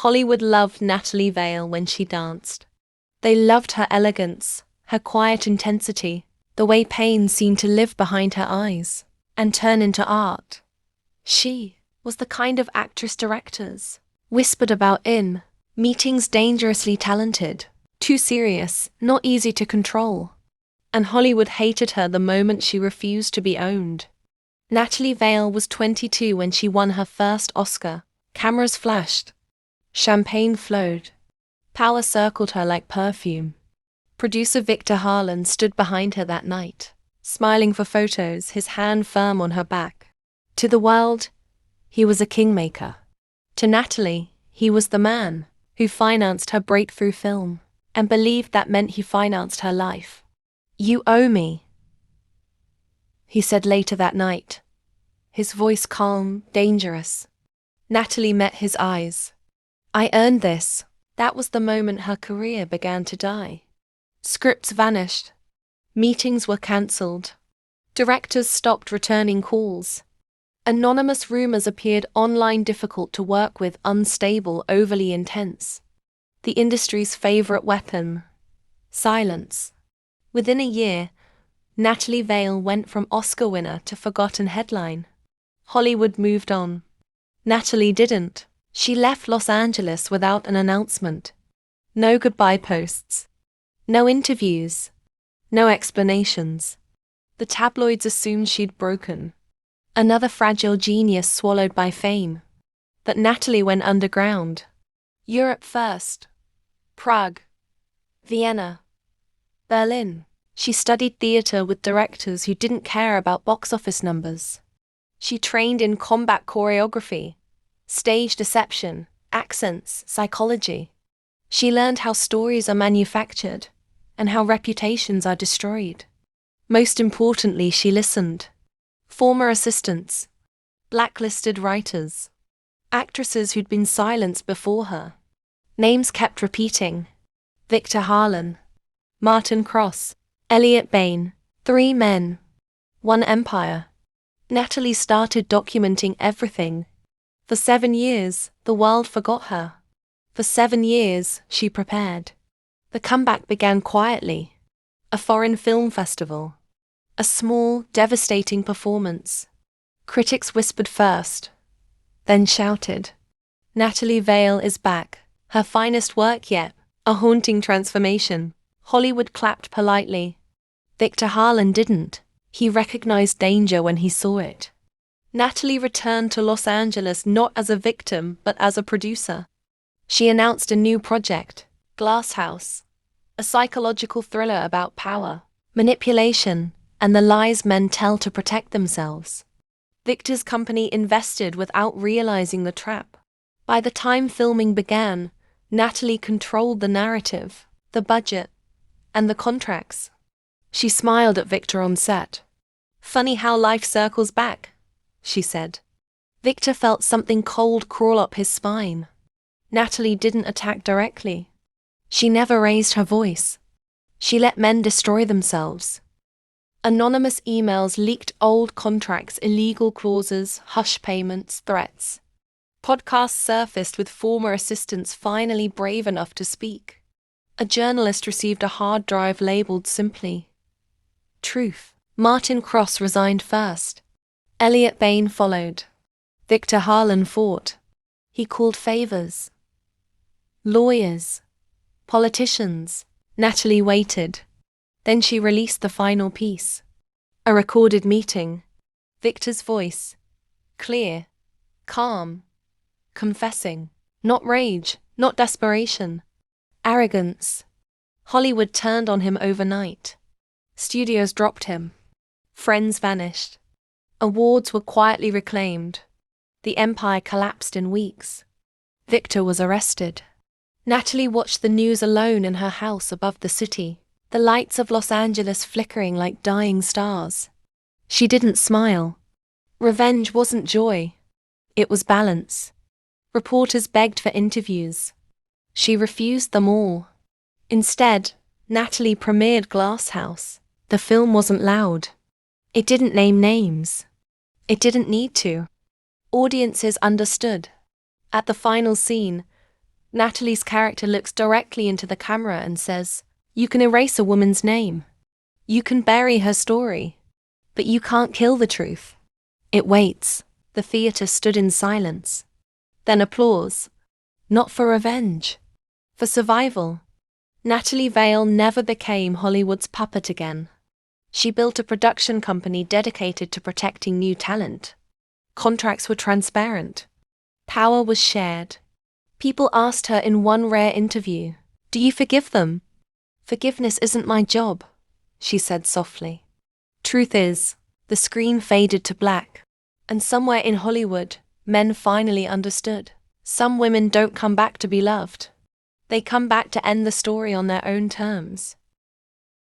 Hollywood loved Natalie Vale when she danced. They loved her elegance, her quiet intensity, the way pain seemed to live behind her eyes and turn into art. She was the kind of actress directors whispered about in meetings, dangerously talented, too serious, not easy to control. And Hollywood hated her the moment she refused to be owned. Natalie Vale was 22 when she won her first Oscar. Cameras flashed. Champagne flowed. Power circled her like perfume. Producer Victor Harlan stood behind her that night, smiling for photos, his hand firm on her back. To the world, he was a kingmaker. To Natalie, he was the man who financed her breakthrough film and believed that meant he financed her life. "You owe me," he said later that night, his voice calm, dangerous. Natalie met his eyes. "I earned this." That was the moment her career began to die. Scripts vanished. Meetings were cancelled. Directors stopped returning calls. Anonymous rumors appeared online, difficult to work with, unstable, overly intense. The industry's favorite weapon: silence. Within a year, Natalie Vale went from Oscar winner to forgotten headline. Hollywood moved on. Natalie didn't. She left Los Angeles without an announcement. No goodbye posts. No interviews. No explanations. The tabloids assumed she'd broken. Another fragile genius swallowed by fame. But Natalie went underground. Europe first. Prague. Vienna. Berlin. She studied theater with directors who didn't care about box office numbers. She trained in combat choreography, stage deception, accents, psychology. She learned how stories are manufactured and how reputations are destroyed. Most importantly, she listened. Former assistants, blacklisted writers, actresses who'd been silenced before her. Names kept repeating: Victor Harlan, Martin Cross, Elliot Bain. 3 men, 1 empire. Natalie started documenting everything. For 7 years, the world forgot her. For 7 years, she prepared. The comeback began quietly. A foreign film festival. A small, devastating performance. Critics whispered first, then shouted. Natalie Vale is back. Her finest work yet. A haunting transformation. Hollywood clapped politely. Victor Harlan didn't. He recognized danger when he saw it. Natalie returned to Los Angeles not as a victim, but as a producer. She announced a new project, Glass House, a psychological thriller about power, manipulation, and the lies men tell to protect themselves. Victor's company invested without realizing the trap. By the time filming began, Natalie controlled the narrative, the budget, and the contracts. She smiled at Victor on set. "Funny how life circles back," she said. Victor felt something cold crawl up his spine. Natalie didn't attack directly. She never raised her voice. She let men destroy themselves. Anonymous emails leaked old contracts, illegal clauses, hush payments, threats. Podcasts surfaced with former assistants finally brave enough to speak. A journalist received a hard drive labeled simply Truth. Martin Cross resigned first. Elliot Bain followed. Victor Harlan fought. He called favors. Lawyers. Politicians. Natalie waited. Then she released the final piece. A recorded meeting. Victor's voice. Clear. Calm. Confessing. Not rage, not desperation. Arrogance. Hollywood turned on him overnight. Studios dropped him. Friends vanished. Awards were quietly reclaimed. The empire collapsed in weeks. Victor was arrested. Natalie watched the news alone in her house above the city, the lights of Los Angeles flickering like dying stars. She didn't smile. Revenge wasn't joy. It was balance. Reporters begged for interviews. She refused them all. Instead, Natalie premiered Glass House. The film wasn't loud. It didn't name names. It didn't need to. Audiences understood. At the final scene, Natalie's character looks directly into the camera and says, "You can erase a woman's name. You can bury her story. But you can't kill the truth." It waits. The theatre stood in silence. Then applause. Not for revenge. For survival. Natalie Vale never became Hollywood's puppet again. She built a production company dedicated to protecting new talent. Contracts were transparent. Power was shared. People asked her in one rare interview, "Do you forgive them?" "Forgiveness isn't my job," she said softly. Truth is, the screen faded to black. And somewhere in Hollywood, men finally understood. Some women don't come back to be loved. They come back to end the story on their own terms.